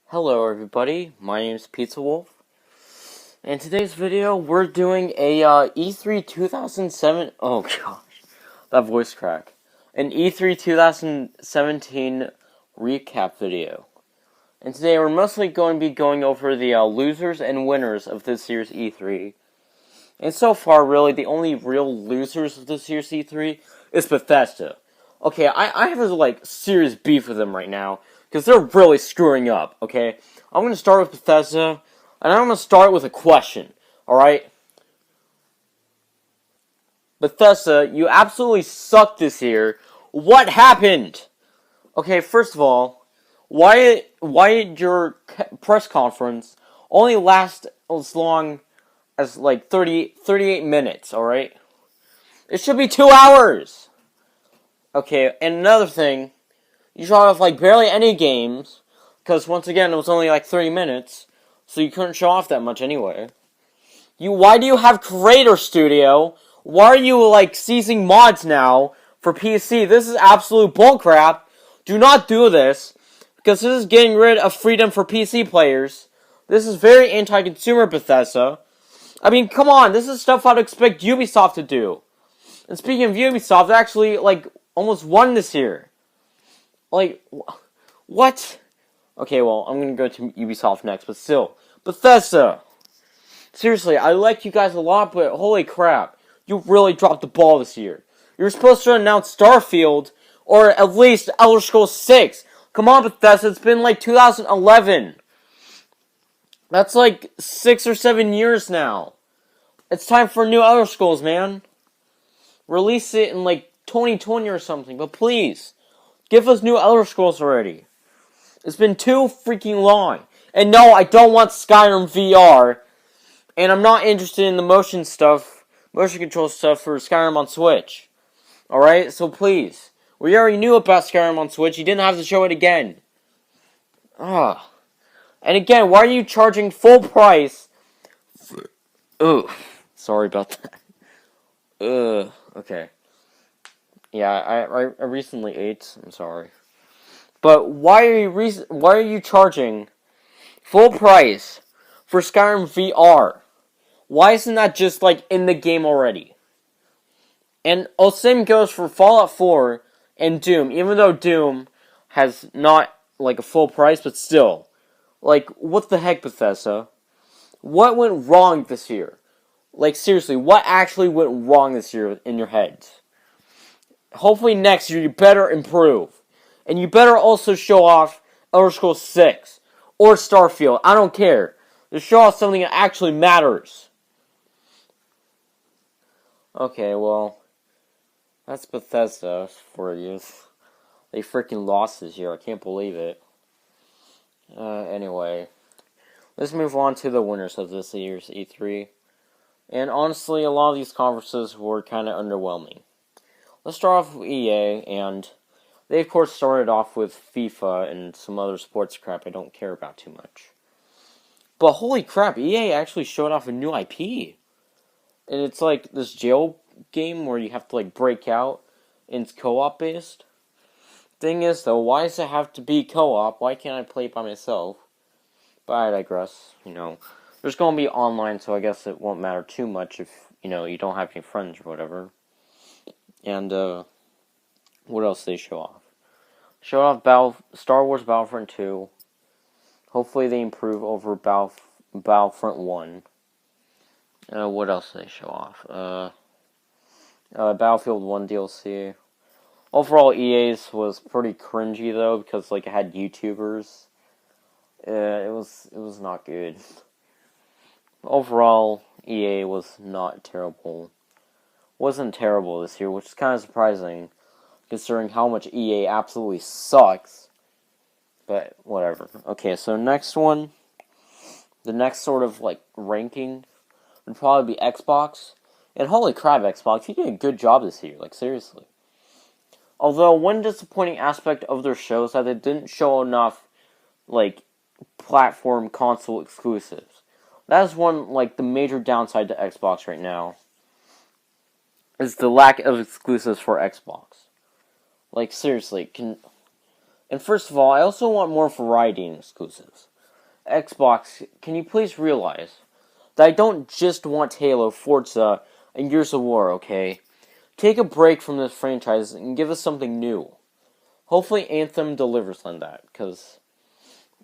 Hello everybody, my name is Pizza Wolf. In today's video, we're doing a E3 2007, oh gosh, that voice crack. An E3 2017 recap video. And today we're mostly going to be going over the losers and winners of this year's E3. And so far, really, the only real losers of this year's E3 is Bethesda. Okay, I have serious beef with them right now, because they're really screwing up, okay? I'm going to start with Bethesda, and I'm going to start with a question, alright? Bethesda, you absolutely suck this year. What happened? Okay, first of all, why did your press conference only last as long as 38 minutes, alright? It should be 2 hours! Okay, and another thing, you showed off barely any games, because once again it was only 30 minutes, so you couldn't show off that much anyway. Why do you have Creator Studio? Why are you seizing mods now for PC? This is absolute bullcrap. Do not do this, because this is getting rid of freedom for PC players. This is very anti-consumer, Bethesda. I mean, come on, this is stuff I'd expect Ubisoft to do. And speaking of Ubisoft, they actually almost won this year. What? Okay, well, I'm gonna go to Ubisoft next, but still. Bethesda! Seriously, I like you guys a lot, but holy crap. You really dropped the ball this year. You were supposed to announce Starfield, or at least Elder Scrolls 6. Come on, Bethesda, it's been 2011. That's 6 or 7 years now. It's time for a new Elder Scrolls, man. Release it in 2020 or something, but please. Give us new Elder Scrolls already. It's been too freaking long. And no, I don't want Skyrim VR. And I'm not interested in the motion control stuff for Skyrim on Switch. Alright, so please. We already knew about Skyrim on Switch. You didn't have to show it again. Ah. And again, why are you charging full price? Ugh. Sorry about that. Ugh. Okay. Yeah, I recently ate. I'm sorry. But why are you charging full price for Skyrim VR? Why isn't that just in the game already? And same goes for Fallout 4 and Doom. Even though Doom has not a full price, but still, what the heck, Bethesda? What went wrong this year? Seriously, what actually went wrong this year in your heads? Hopefully next year you better improve. And you better also show off Elder Scrolls 6 or Starfield. I don't care. Just show off something that actually matters. Okay, well, that's Bethesda for you. They freaking lost this year. I can't believe it. Anyway, let's move on to the winners of this year's E3. And honestly, a lot of these conferences were kind of underwhelming. Let's start off with EA, and they of course started off with FIFA and some other sports crap I don't care about too much. But holy crap, EA actually showed off a new IP. And it's this jail game where you have to break out, and it's co-op based. Thing is though, why does it have to be co-op? Why can't I play it by myself? But I digress, There's gonna be online, so I guess it won't matter too much if, you don't have any friends or whatever. And, what else did they show off? Show off Star Wars Battlefront 2. Hopefully they improve over Battlefront 1. What else did they show off? Battlefield 1 DLC. Overall, EA's was pretty cringy, though, because, it had YouTubers. It was not good. Overall, EA was not terrible. Wasn't terrible this year, which is kind of surprising, considering how much EA absolutely sucks. But, whatever. Okay, so next one. The next sort of, ranking would probably be Xbox. And holy crap, Xbox, you did a good job this year, seriously. Although, one disappointing aspect of their show is that they didn't show enough, platform console exclusives. That is one, the major downside to Xbox right now. Is the lack of exclusives for Xbox. Seriously, And first of all, I also want more variety in exclusives. Xbox, can you please realize that I don't just want Halo, Forza, and Gears of War, okay? Take a break from this franchise and give us something new. Hopefully Anthem delivers on that, because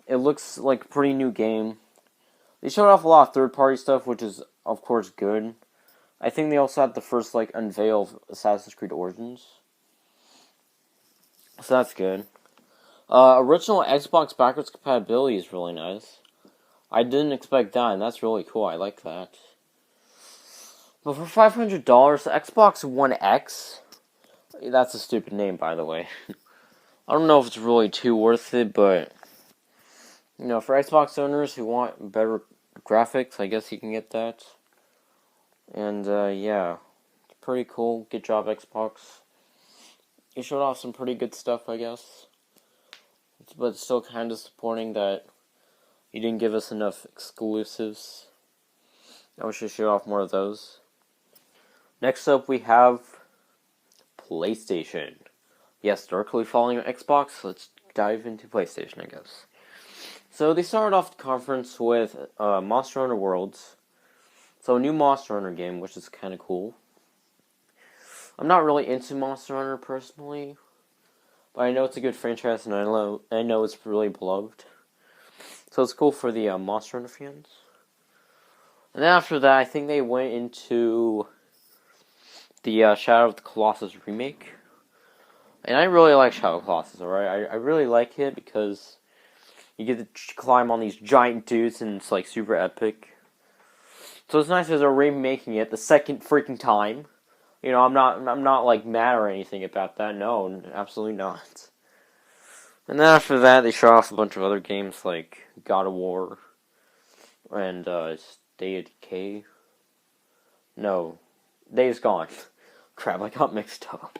it looks like a pretty new game. They showed off a lot of third-party stuff, which is, of course, good. I think they also had the first, unveil of Assassin's Creed Origins. So that's good. Original Xbox backwards compatibility is really nice. I didn't expect that, and that's really cool. I like that. But for $500, Xbox One X, that's a stupid name, by the way. I don't know if it's really too worth it, but, for Xbox owners who want better graphics, I guess you can get that. And, yeah, it's pretty cool. Good job, Xbox. You showed off some pretty good stuff, I guess. But it's still kind of disappointing that you didn't give us enough exclusives. I wish you showed off more of those. Next up, we have PlayStation. Yes, directly following Xbox, let's dive into PlayStation, I guess. So they started off the conference with Monster Hunter Worlds. So a new Monster Hunter game, which is kind of cool. I'm not really into Monster Hunter personally, but I know it's a good franchise, and I know it's really beloved. So it's cool for the Monster Hunter fans. And then after that, I think they went into the Shadow of the Colossus remake. And I really like Shadow of the Colossus, alright? I really like it because you get to climb on these giant dudes, and it's super epic. So it's nice that they're remaking it the second freaking time. I'm not mad or anything about that. No, absolutely not. And then after that, they showed off a bunch of other games like God of War and Day of Decay. No, Days Gone. Crap, I got mixed up.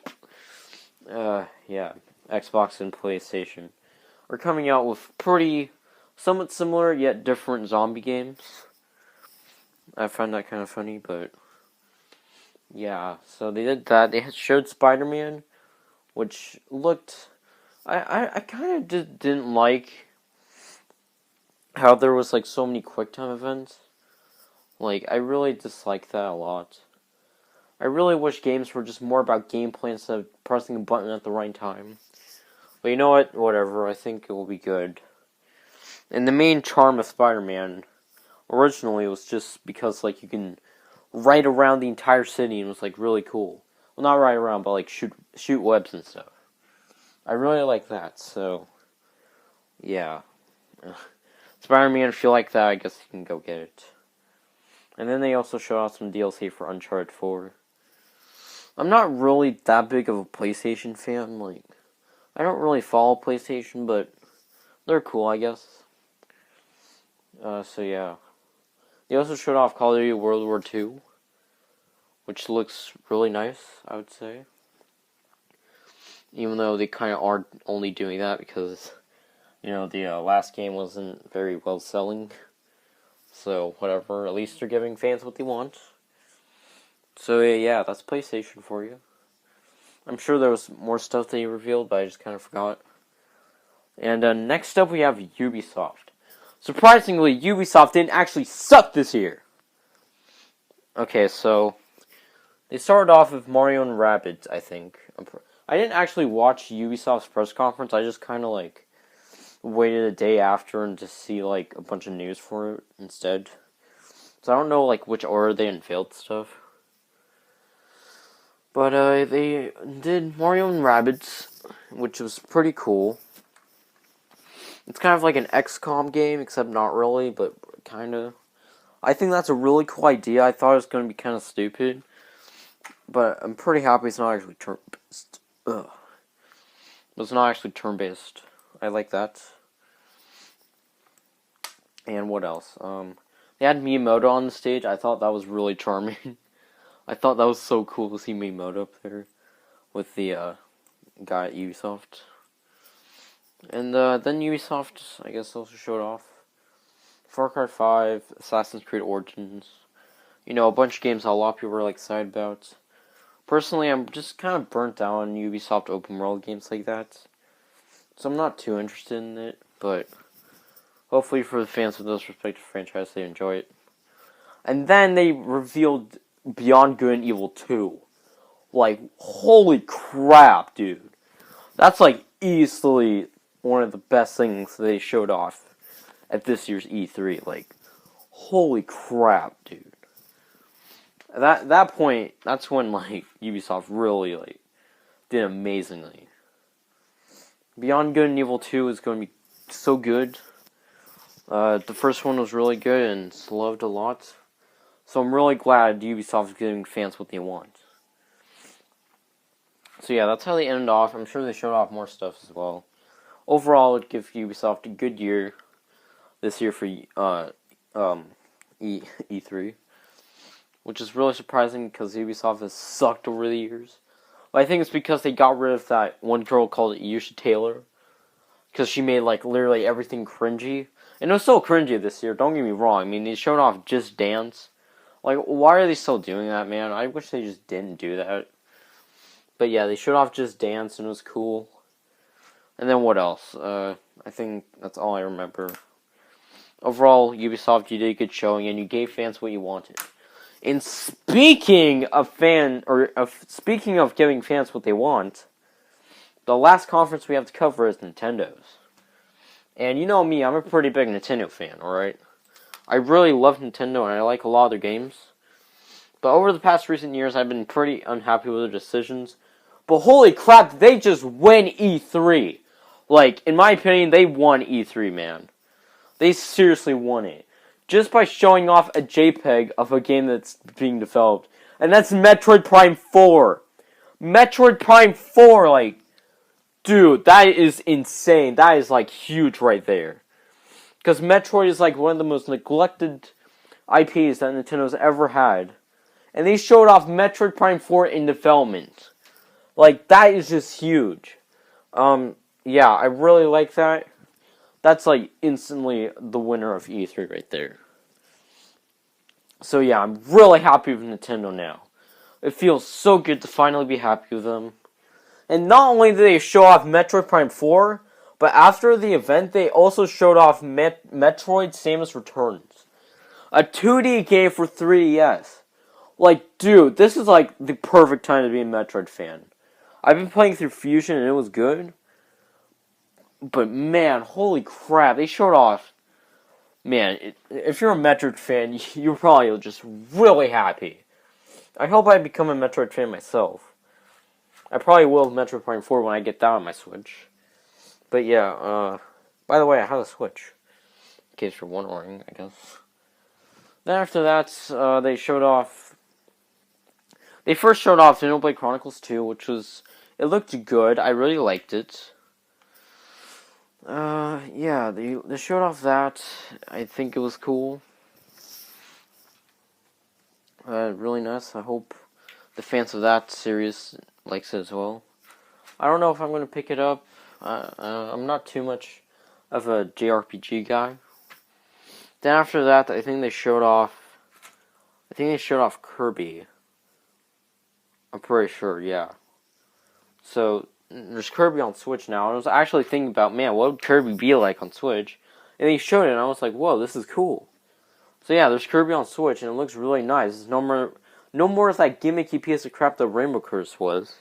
Yeah, Xbox and PlayStation are coming out with somewhat similar yet different zombie games. I find that kind of funny, but yeah, so they did that. They showed Spider-Man, which looked... I kind of didn't like how there was, so many QuickTime events. I really dislike that a lot. I really wish games were just more about gameplay instead of pressing a button at the right time. But you know what? Whatever. I think it will be good. And the main charm of Spider-Man originally was just because, you can ride around the entire city, and it was, really cool. Well, not ride around, but, shoot webs and stuff. I really like that, so, yeah. Spider-Man, if you like that, I guess you can go get it. And then they also showed off some DLC for Uncharted 4. I'm not really that big of a PlayStation fan, I don't really follow PlayStation, but they're cool, I guess. So yeah. They also showed off Call of Duty World War II, which looks really nice, I would say. Even though they kind of are only doing that because, the last game wasn't very well selling. So, whatever, at least they're giving fans what they want. So, yeah, that's PlayStation for you. I'm sure there was more stuff they revealed, but I just kind of forgot. And next up we have Ubisoft. Surprisingly, Ubisoft didn't actually suck this year. Okay, so they started off with Mario and Rabbids, I think. I didn't actually watch Ubisoft's press conference. I just kind of waited a day after and just see a bunch of news for it instead. So I don't know which order they unveiled stuff. But they did Mario and Rabbids, which was pretty cool. It's kind of like an XCOM game, except not really, but kind of. I think that's a really cool idea. I thought it was going to be kind of stupid, but I'm pretty happy it's not actually turn-based. It's not actually turn-based. I like that. And what else? They had Miyamoto on the stage. I thought that was really charming. I thought that was so cool to see Miyamoto up there with the guy at Ubisoft. And then Ubisoft, I guess, also showed off Far Cry 5, Assassin's Creed Origins. A bunch of games a lot of people were excited about. Personally, I'm just kind of burnt out on Ubisoft open world games like that. So I'm not too interested in it, but Hopefully for the fans of those respective franchises, they enjoy it. And then they revealed Beyond Good and Evil 2. Like, holy crap, dude. That's like easily one of the best things they showed off at this year's E3. Like, holy crap, dude. That point, that's when like Ubisoft really like did amazingly. Beyond Good and Evil 2 is going to be so good. The first one was really good and it's loved a lot. So I'm really glad Ubisoft is giving fans what they want. So yeah, that's how they ended off. I'm sure they showed off more stuff as well. Overall, it gives Ubisoft a good year this year for E3, which is really surprising because Ubisoft has sucked over the years. But I think it's because they got rid of that one girl called Yusha Taylor, because she made like literally everything cringy, and it was so cringy this year. Don't get me wrong. I mean, they showed off Just Dance. Like, why are they still doing that, man? I wish they just didn't do that. But yeah, they showed off Just Dance, and it was cool. And then what else? I think that's all I remember. Overall, Ubisoft, you did a good showing, and you gave fans what you wanted. And speaking of speaking of giving fans what they want, the last conference we have to cover is Nintendo's. And you know me, I'm a pretty big Nintendo fan, alright? I really love Nintendo, and I like a lot of their games. But over the past recent years, I've been pretty unhappy with their decisions. But holy crap, they just win E3. Like, in my opinion, they won E3, man. They seriously won it. Just by showing off a JPEG of a game that's being developed. And that's Metroid Prime 4. Metroid Prime 4, like, dude, that is insane. That is, like, huge right there. Because Metroid is, like, one of the most neglected IPs that Nintendo's ever had. And they showed off Metroid Prime 4 in development. Like, that is just huge. Yeah, I really like that. That's, like, instantly the winner of E3 right there. So, yeah, I'm really happy with Nintendo now. It feels so good to finally be happy with them. And not only did they show off Metroid Prime 4, but after the event, they also showed off Metroid Samus Returns. A 2D game for 3DS. Like, dude, this is, like, the perfect time to be a Metroid fan. I've been playing through Fusion, and it was good. But, man, holy crap, they showed off. Man, if you're a Metroid fan, you're probably just really happy. I hope I become a Metroid fan myself. I probably will with Metroid Prime 4 when I get that on my Switch. But yeah, by the way, I have a Switch. In case you're wondering, I guess. Then after that, they showed off... They first showed off Xenoblade Chronicles 2, which was... It looked good. I really liked it. Yeah, they showed off that. I think it was cool. Really nice. I hope the fans of that series likes it as well. I don't know if I'm going to pick it up. I'm not too much of a JRPG guy. Then after that, I think they showed off Kirby. I'm pretty sure, yeah. So, there's Kirby on Switch now, and I was actually thinking about, man, what would Kirby be like on Switch? And they showed it, and I was like, whoa, this is cool. So yeah, there's Kirby on Switch, and it looks really nice. It's no more of that gimmicky piece of crap that Rainbow Curse was.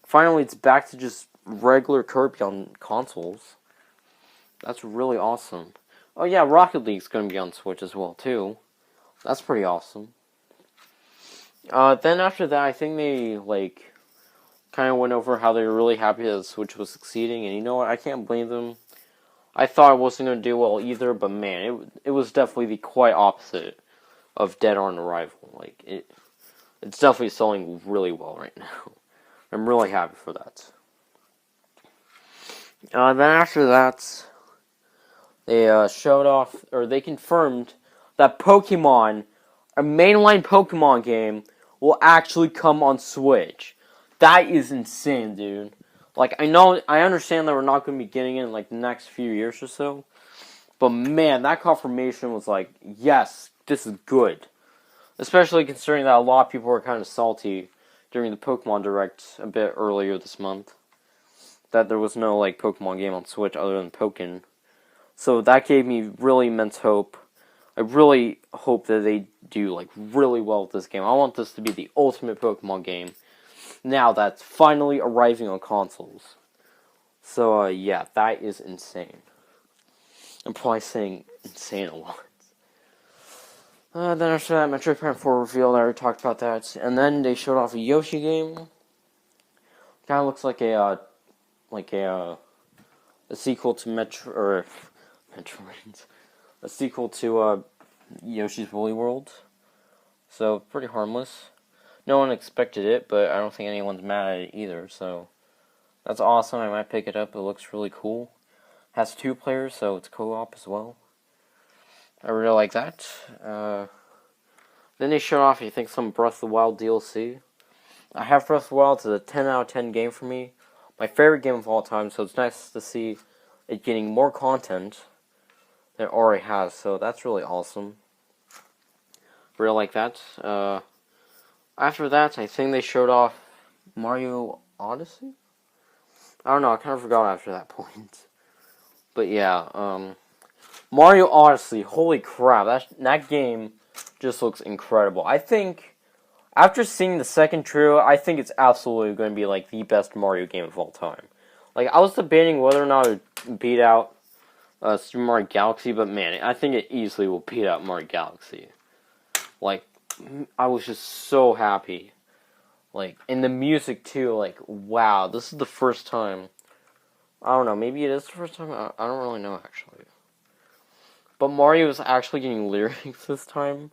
Finally, it's back to just regular Kirby on consoles. That's really awesome. Oh yeah, Rocket League's gonna be on Switch as well, too. That's pretty awesome. Then after that, I think they, like, kind of went over how they were really happy that the Switch was succeeding, and you know what, I can't blame them. I thought it wasn't going to do well either, but man, it was definitely the quite opposite of Dead on Arrival. Like, it's definitely selling really well right now. I'm really happy for that. Then after that, they showed off, or they confirmed that Pokemon, a mainline Pokemon game, will actually come on Switch. That is insane, dude. Like, I understand that we're not going to be getting it in, like, the next few years or so. But, man, that confirmation was like, yes, this is good. Especially considering that a lot of people were kind of salty during the Pokemon Direct a bit earlier this month. That there was no, like, Pokemon game on Switch other than Pokken. So that gave me really immense hope. I really hope that they do like really well with this game. I want this to be the ultimate Pokemon game. Now that's finally arriving on consoles. So yeah, that is insane. I'm probably saying insane a lot. Then after that, Metroid Prime 4 revealed. I already talked about that. And then they showed off a Yoshi game. Kind of looks like a sequel to Metroid, a sequel to Yoshi's Woolly World. So pretty harmless. No one expected it, but I don't think anyone's mad at it either. So that's awesome. I might pick it up. It looks really cool. Has 2 players, so it's co-op as well. I really like that. Then they showed off, I think, some Breath of the Wild DLC. I have Breath of the Wild. It's a 10 out of 10 game for me. My favorite game of all time, so it's nice to see it getting more content than it already has. So that's really awesome. Really like that. After that, I think they showed off Mario Odyssey? I don't know, I kind of forgot after that point. But yeah, Mario Odyssey, holy crap, that game just looks incredible. I think, after seeing the second trailer, I think it's absolutely going to be like the best Mario game of all time. Like, I was debating whether or not it would beat out Super Mario Galaxy, but man, I think it easily will beat out Mario Galaxy. Like, I was just so happy. Like, and the music too, like, wow, this is the first time. I don't know, maybe it is the first time, I don't really know actually. But Mario is actually getting lyrics this time,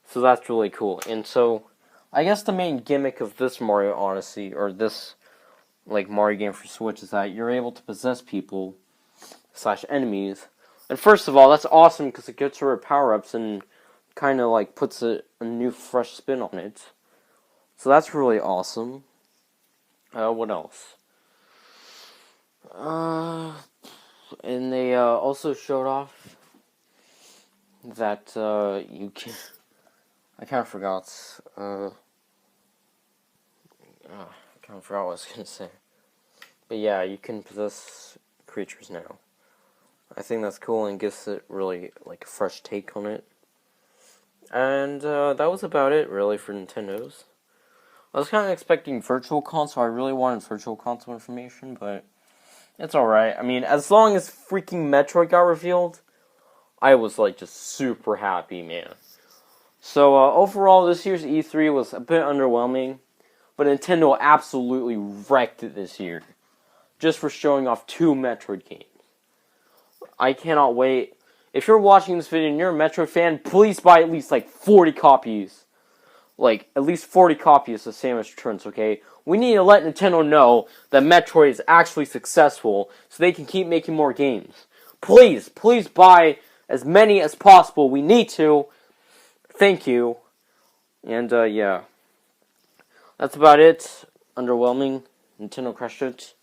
so that's really cool. And so, I guess the main gimmick of this Mario Odyssey, or this, like, Mario game for Switch, is that you're able to possess people, / enemies. And first of all, that's awesome, because it gets rid of power-ups, and kind of, like, puts a new, fresh spin on it. So that's really awesome. What else? And they also showed off that you can. I kind of forgot. I kind of forgot what I was gonna say. But yeah, you can possess creatures now. I think that's cool and gives it really like a fresh take on it. And that was about it, really, for Nintendo's. I was kind of expecting Virtual Console. I really wanted Virtual Console information, but it's alright. I mean, as long as freaking Metroid got revealed, I was, like, just super happy, man. So, overall, this year's E3 was a bit underwhelming, but Nintendo absolutely wrecked it this year, just for showing off 2 Metroid games. I cannot wait. If you're watching this video and you're a Metroid fan, please buy at least, like, 40 copies. Like, at least 40 copies of Samus Returns, okay? We need to let Nintendo know that Metroid is actually successful so they can keep making more games. Please, please buy as many as possible. We need to. Thank you. And, yeah. That's about it. Underwhelming. Nintendo crushed it.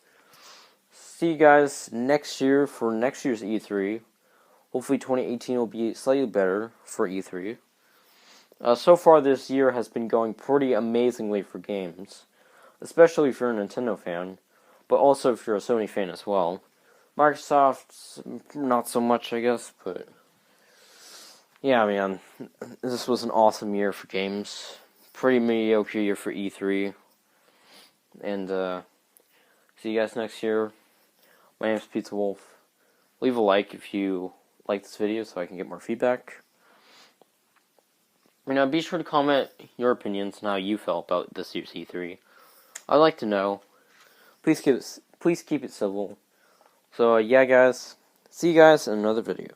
See you guys next year for next year's E3. Hopefully 2018 will be slightly better for E3. So far this year has been going pretty amazingly for games, especially if you're a Nintendo fan, but also if you're a Sony fan as well. Microsoft, not so much, I guess, but yeah, man, this was an awesome year for games. Pretty mediocre year for E3, and see you guys next year. My name is Pizza Wolf. Leave a like if you like this video so I can get more feedback. And be sure to comment your opinions on how you felt about this year's E3. I'd like to know. Please keep it civil. So, yeah, guys. See you guys in another video.